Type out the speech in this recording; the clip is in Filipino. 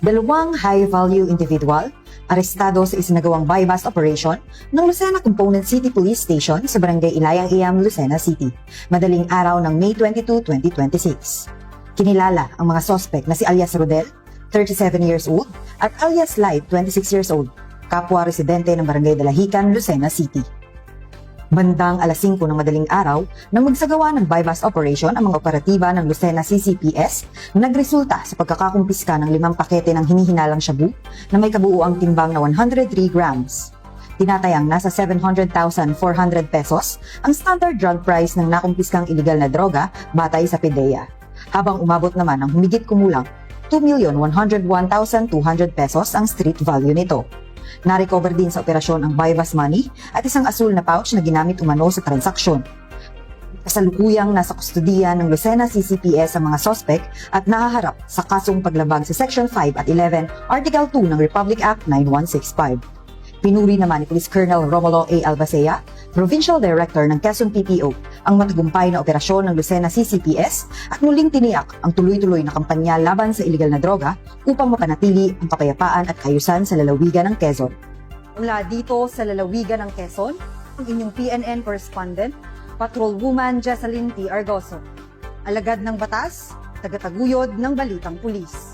Dalawang high-value individual arestado sa isinagawang buy-bust operation ng Lucena Component City Police Station sa Barangay Ilayang Iyam, Lucena City, madaling araw ng May 22, 2026. Kinilala ang mga sospek na si alias Rodel, 37 years old, at alias Light, 26 years old, kapwa residente ng Barangay Dalahican, Lucena City. Bandang alas 5 ng madaling araw nang magsagawa ng buy-bust operation ang mga operatiba ng Lucena CCPS, nagresulta sa pagkakakumpiska ng 5 pakete ng hinihinalang shabu na may kabuuang timbang na 103 grams. Tinatayang nasa 700,400 pesos ang standard drug price ng nakumpiskang iligal na droga batay sa PDEA, habang umabot naman ng humigit kumulang 2,101,200 pesos ang street value nito. Na-recover din sa operasyon ang buy-bust money at isang asul na pouch na ginamit umano sa transaksyon. Kasalukuyang nasa kustudiya ng Lucena CCPS ang mga sospek at nahaharap sa kasong paglabag sa Section 5 at 11, Article 2 ng Republic Act 9165. Pinuri naman ni Police Colonel Romulo A. Albacea, Provincial Director ng Quezon PPO, ang matagumpay na operasyon ng Lucena CCPS at muling tiniyak ang tuloy-tuloy na kampanya laban sa iligal na droga upang mapanatili ang kapayapaan at kaayusan sa lalawigan ng Quezon. Mula dito sa lalawigan ng Quezon, ang inyong PNN correspondent, Patrolwoman Jessalyn T. Argoso. Alagad ng batas, tagataguyod ng Balitang Pulis.